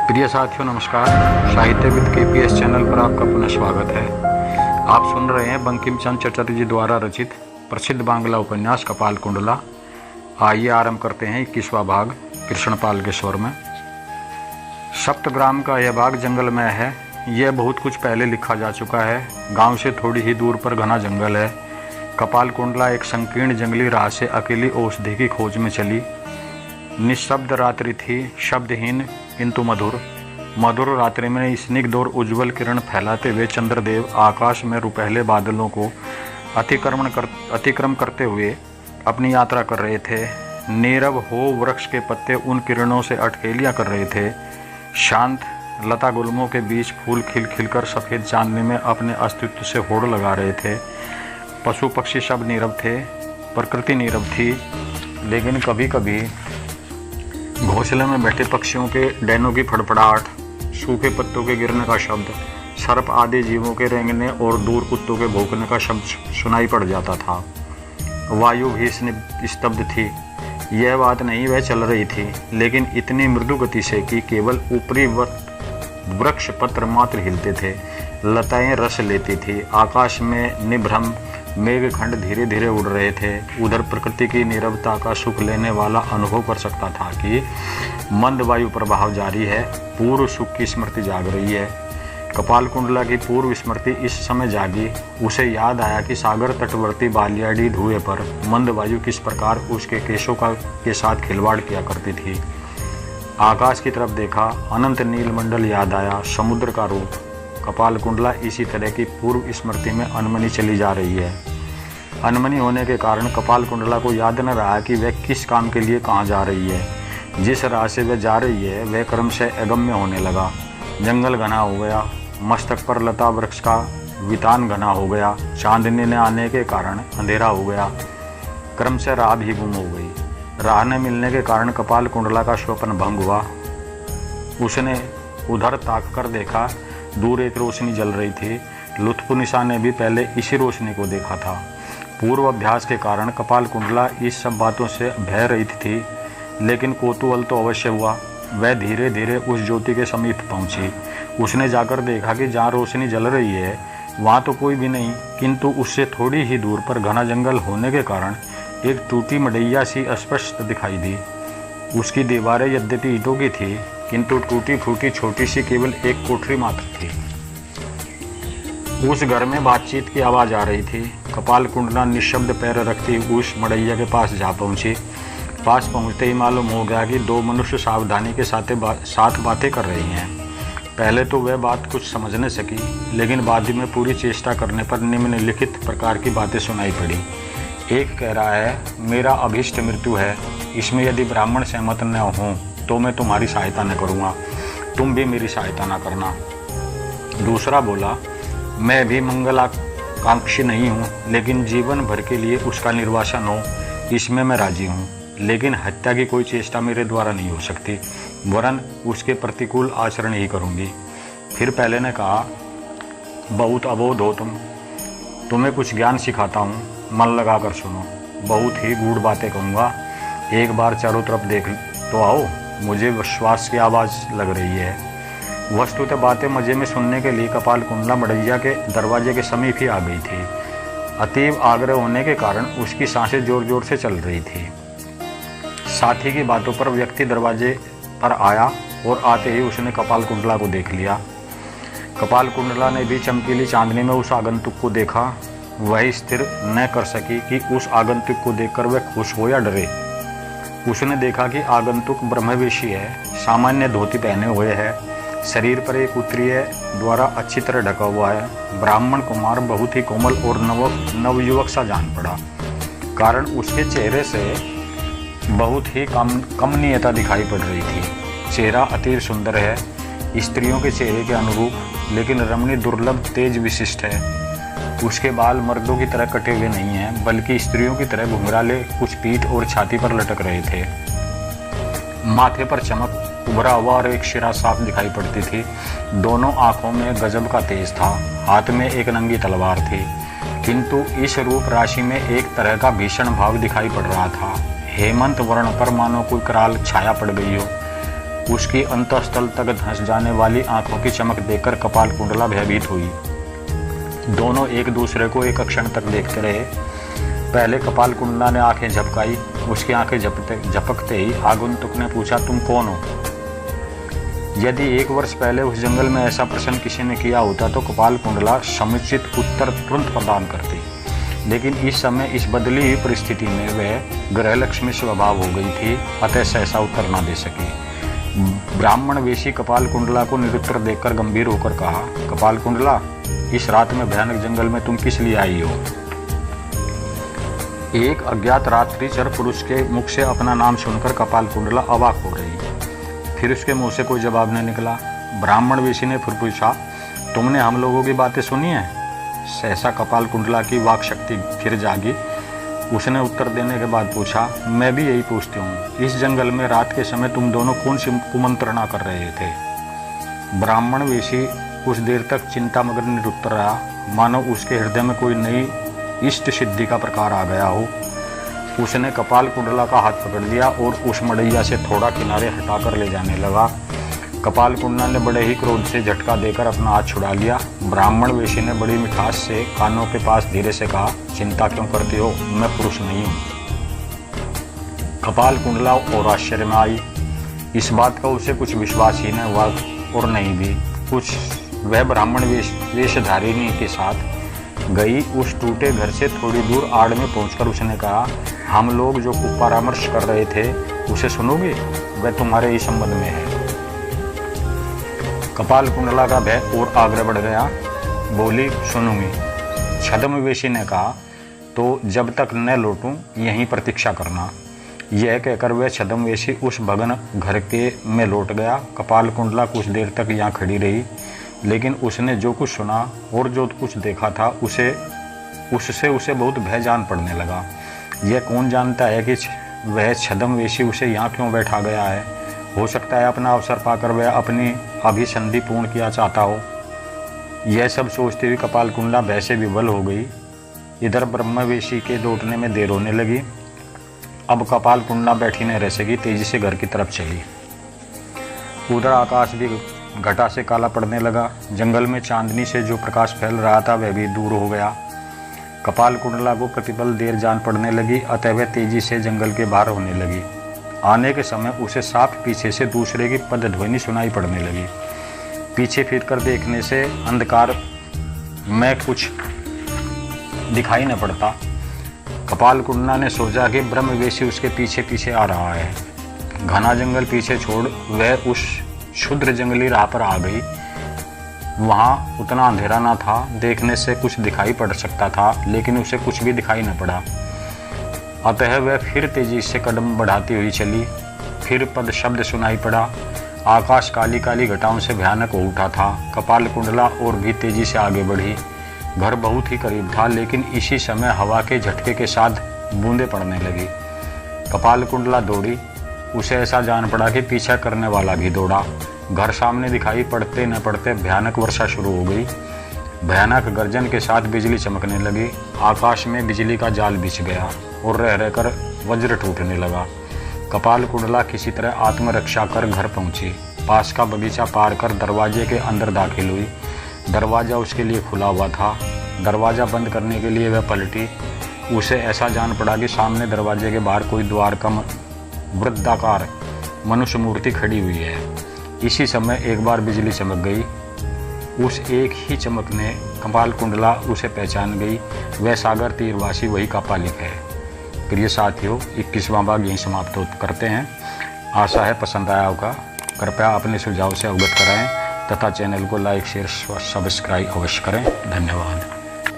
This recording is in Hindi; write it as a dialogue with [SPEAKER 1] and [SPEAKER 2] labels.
[SPEAKER 1] प्रिय साथियों नमस्कार। साहित्य विद केपीएस चैनल पर आपका पुनः स्वागत है। आप सुन रहे हैं बंकिम चंद्र चटर्जी द्वारा रचित प्रसिद्ध बांग्ला उपन्यास कपाल कुंडला। आइए आरंभ करते हैं 21वां भाग कृष्णपाल के स्वर में। सप्तग्राम का यह भाग जंगलमय है। यह बहुत कुछ पहले लिखा जा चुका है। गांव से थोड़ी ही दूर पर घना जंगल है। कपाल कुंडला एक संकीर्ण जंगली राह से अकेली औषधि की खोज में चली। निःशब्द रात्रि थी, शब्दहीन किंतु मधुर। मधुर रात्रि में स्निग्ध और उज्ज्वल किरण फैलाते हुए चंद्रदेव आकाश में रुपहले बादलों को अतिक्रम करते हुए अपनी यात्रा कर रहे थे। नीरव हो वृक्ष के पत्ते उन किरणों से अटखेलियाँ कर रहे थे। शांत लता गुल्मों के बीच फूल खिल खिलकर सफ़ेद चांदनी में अपने अस्तित्व से होड़ लगा रहे थे। पशु पक्षी सब नीरव थे, प्रकृति नीरव थी, लेकिन कभी कभी घोंसले में बैठे पक्षियों के डैनों की फड़फड़ाहट, सूखे पत्तों के गिरने का शब्द, सर्प आदि जीवों के रेंगने और दूर कुत्तों के भौंकने का शब्द सुनाई पड़ जाता था। वायु भी स्तब्ध थी। यह बात नहीं वह चल रही थी, लेकिन इतनी मृदु गति से कि केवल ऊपरी वृक्ष पत्र मात्र हिलते थे। लताएं रस लेती थी। आकाश में निभ्रम मेघखंड धीरे धीरे उड़ रहे थे। उधर प्रकृति की नीरवता का सुख लेने वाला अनुभव कर सकता था कि मंद वायु प्रभाव जारी है। पूर्व सुख की स्मृति जाग रही है। कपाल कुंडला की पूर्व स्मृति इस समय जागी। उसे याद आया कि सागर तटवर्ती बालियाडी धुएं पर मंद वायु किस प्रकार उसके केशों के साथ खिलवाड़ किया करती थी। आकाश की तरफ देखा, अनंत नीलमंडल याद आया, समुद्र का रूप। कपाल कुंडला इसी तरह की पूर्व स्मृति में अनमनी चली जा रही है। अनमनी होने के कारण कपाल कुंडला को याद न रहा कि वह किस काम के लिए कहाँ जा रही है। जिस राह से वह जा रही है वह क्रमशः अगम्य होने लगा। जंगल घना हो गया। मस्तक पर लता वृक्ष का वितान घना हो गया। चांदनी ने आने के कारण अंधेरा हो गया। क्रमशः राह भी गुम हो गई। राह न मिलने के कारण कपाल कुंडला का स्वप्न भंग हुआ। उसने उधर ताक कर देखा। दूर एक रोशनी जल रही थी। लुत्फुनिसा ने भी पहले इसी रोशनी को देखा था। पूर्व अभ्यास के कारण कपाल कुंडला इस सब बातों से भय रहित थी, लेकिन कौतूहल तो अवश्य हुआ। वह धीरे धीरे उस ज्योति के समीप पहुंची। उसने जाकर देखा कि जहाँ रोशनी जल रही है वहाँ तो कोई भी नहीं, किंतु उससे थोड़ी ही दूर पर घना जंगल होने के कारण एक टूटी मड़ैया सी स्पष्ट दिखाई दी। उसकी दीवारें यद्यपि ईंटों की थी, किंतु टूटी फूटी छोटी सी केवल एक कोठरी मात्र थी। उस घर में बातचीत की आवाज़ आ रही थी। कपाल कुंडला निःशब्द पैर रखती उस मड़ैया के पास जा पहुंची। पास पहुंचते ही मालूम हो गया कि दो मनुष्य सावधानी के साथ बातें कर रही हैं। पहले तो वह बात कुछ समझ न सकी, लेकिन बाद में पूरी चेष्टा करने पर निम्नलिखित प्रकार की बातें सुनाई पड़ी। एक कह रहा है, मेरा अभीष्ट मृत्यु है। इसमें यदि ब्राह्मण सहमत न हों तो मैं तुम्हारी सहायता न करूँगा, तुम भी मेरी सहायता न करना। दूसरा बोला, मैं भी मंगलाकांक्षी नहीं हूँ, लेकिन जीवन भर के लिए उसका निर्वासन हो इसमें मैं राजी हूँ, लेकिन हत्या की कोई चेष्टा मेरे द्वारा नहीं हो सकती, वरन उसके प्रतिकूल आचरण ही करूँगी। फिर पहले ने कहा, बहुत अबोध हो तुम, तुम्हें कुछ ज्ञान सिखाता हूँ, मन लगा कर सुनो। बहुत ही गूढ़ बातें कहूँगा, एक बार चारों तरफ देख तो आओ, मुझे विश्वास की आवाज़ लग रही है। वस्तुतः बातें मज़े में सुनने के लिए कपाल कुंडला मड़ैया के दरवाजे के समीप ही आ गई थी। अतीव आग्रह होने के कारण उसकी सांसें जोर जोर से चल रही थी। साथी की बातों पर व्यक्ति दरवाजे पर आया और आते ही उसने कपाल कुंडला को देख लिया। कपाल कुंडला ने भी चमकीली चांदनी में उस आगंतुक को देखा। वह स्थिर न कर सकी कि उस आगंतुक को देखकर वह खुश हो या डरे। उसने देखा कि आगंतुक ब्रह्मवेशी है। सामान्य धोती पहने हुए है। शरीर पर एक उत्तरीय द्वारा अच्छी तरह ढका हुआ है। ब्राह्मण कुमार बहुत ही कोमल और नवयुवक सा जान पड़ा, कारण उसके चेहरे से बहुत ही कमनीयता दिखाई पड़ रही थी। चेहरा अति सुंदर है, स्त्रियों के चेहरे के अनुरूप, लेकिन रमणी दुर्लभ तेज विशिष्ट है। उसके बाल मर्दों की तरह कटे हुए नहीं हैं, बल्कि स्त्रियों की तरह घुंघराले कुछ पीठ और छाती पर लटक रहे थे। माथे पर चमक उभरा हुआ और एक शिरा साफ दिखाई पड़ती थी। दोनों आंखों में गजब का तेज था। हाथ में एक नंगी तलवार थी, किंतु इस रूप राशि में एक तरह का भीषण भाव दिखाई पड़ रहा था। हेमंत वर्ण पर मानो कोई कराल छाया पड़ गई हो। उसकी अंतःस्थल तक धंस जाने वाली आंखों की चमक देखकर कपाल कुंडला भयभीत हुई। दोनों एक दूसरे को एक क्षण तक देखते रहे। पहले कपाल कुंडला ने आंखें झपकाई। उसकी आंखें झपकते ही आगंतुक ने पूछा, तुम कौन हो? यदि 1 वर्ष पहले उस जंगल में ऐसा प्रश्न किसी ने किया होता तो कपाल कुंडला समुचित उत्तर तुरंत प्रदान करती, लेकिन इस समय इस बदली हुई परिस्थिति में वह गृहलक्ष्मी स्वभाव हो गई थी, अतः सहसा उत्तर न दे सकी। ब्राह्मण वेशी कपाल कुंडला को निरुत्तर देखकर गंभीर होकर कहा, कपाल कुंडला, इस रात में भयानक जंगल में तुम किस लिए आई हो? एक अज्ञात रात्रिचर पुरुष के मुख से अपना नाम सुनकर कपाल कुंडला अवाक हो रही। फिर उसके मुंह से कोई जवाब नहीं निकला। ब्राह्मण वेशी ने फिर पूछा, तुमने हम लोगों की बातें सुनी हैं? सहसा कपाल कुंडला की वाक शक्ति फिर जागी। उसने उत्तर देने के बाद पूछा, मैं भी यही पूछती हूँ, इस जंगल में रात के समय तुम दोनों कौन सी कुमंत्रणा कर रहे थे? ब्राह्मण वेशी कुछ देर तक चिंतामग्न निरुत्तर रहा, मानो उसके हृदय में कोई नई इष्ट सिद्धि का प्रकार आ गया हो। उसने कपाल कुंडला का हाथ पकड़ लिया और उस मड़ैया से थोड़ा किनारे हटाकर ले जाने लगा। कपाल कुंडला ने बड़े ही क्रोध से झटका देकर अपना हाथ छुड़ा लिया। ब्राह्मण वेशी ने बड़ी मिठास से कानों के पास धीरे से कहा, चिंता क्यों करती हो, मैं पुरुष नहीं हूँ। कपाल कुंडला और आश्चर्य में आई। इस बात का उसे कुछ विश्वास ही न हुआ और नहीं भी कुछ। वह ब्राह्मण वेशधारिणी के साथ गई। उस टूटे घर से थोड़ी दूर आड़ में पहुंचकर उसने कहा, हम लोग जो परामर्श कर रहे थे उसे सुनोगे? वह तुम्हारे ही संबंध में है। कपाल कुंडला का भय और आग्रह बढ़ गया। बोली, सुनूंगी। छद्मवेशी ने कहा, तो जब तक न लौटूं यहीं प्रतीक्षा करना। यह कहकर वह छद्मवेशी उस भगन घर के में लौट गया। कपाल कुंडला कुछ देर तक यहाँ खड़ी रही, लेकिन उसने जो कुछ सुना और जो कुछ देखा था उससे उसे बहुत भय जान पड़ने लगा। यह कौन जानता है कि वह छद्मवेशी उसे यहाँ क्यों बैठा गया है? हो सकता है अपना अवसर पाकर वह अपनी अभिसंधि पूर्ण किया चाहता हो। यह सब सोचते हुए कपाल कुंडला भय से विवल हो गई। इधर ब्रह्मवेशी के लौटने में देर होने लगी। अब कपाल कुंडला बैठी न रह सकी, तेजी से घर की तरफ चली। उधर आकाश भी घटा से काला पड़ने लगा। जंगल में चांदनी से जो प्रकाश फैल रहा था वह भी दूर हो गया। कपाल कुंडला को प्रतिपल देर जान पड़ने लगी, अतः वह तेजी से जंगल के बाहर होने लगी। आने के समय उसे साफ पीछे से दूसरे की पदध्वनि सुनाई पड़ने लगी। पीछे फिरकर देखने से अंधकार में कुछ दिखाई न पड़ता। कपाल कुंडला ने सोचा कि ब्रह्मवेशी उसके पीछे पीछे आ रहा है। घना जंगल पीछे छोड़ वह उस क्षुद्र जंगली राह पर आ गई। वहाँ उतना अंधेरा न था, देखने से कुछ दिखाई पड़ सकता था, लेकिन उसे कुछ भी दिखाई न पड़ा। अतः वह फिर तेजी से कदम बढ़ाती हुई चली। फिर पद शब्द सुनाई पड़ा। आकाश काली काली घटाओं से भयानक हो उठा था। कपाल कुंडला और भी तेजी से आगे बढ़ी। घर बहुत ही करीब था, लेकिन इसी समय हवा के झटके के साथ बूंदें पड़ने लगी। कपाल कुंडला दौड़ी। उसे ऐसा जान पड़ा कि पीछा करने वाला भी दौड़ा। घर सामने दिखाई पड़ते न पड़ते भयानक वर्षा शुरू हो गई। भयानक गर्जन के साथ बिजली चमकने लगी। आकाश में बिजली का जाल बिछ गया और रह रहकर वज्र टूटने लगा। कपाल कुंडला किसी तरह आत्मरक्षा कर घर पहुंची। पास का बगीचा पार कर दरवाजे के अंदर दाखिल हुई। दरवाज़ा उसके लिए खुला हुआ था। दरवाज़ा बंद करने के लिए वह पलटी। उसे ऐसा जान पड़ा कि सामने दरवाजे के बाहर कोई द्वार का वृत्ताकार मनुष्य मूर्ति खड़ी हुई है। इसी समय एक बार बिजली चमक गई। उस एक ही चमक ने कपाल कुंडला उसे पहचान गई। वह सागर तीरवासी वही कापालिक है। प्रिय साथियों, 21वां भाग यहीं समाप्त करते हैं। आशा है पसंद आया होगा। कृपया अपने सुझाव से अवगत कराएं तथा चैनल को लाइक शेयर सब्सक्राइब अवश्य करें। धन्यवाद।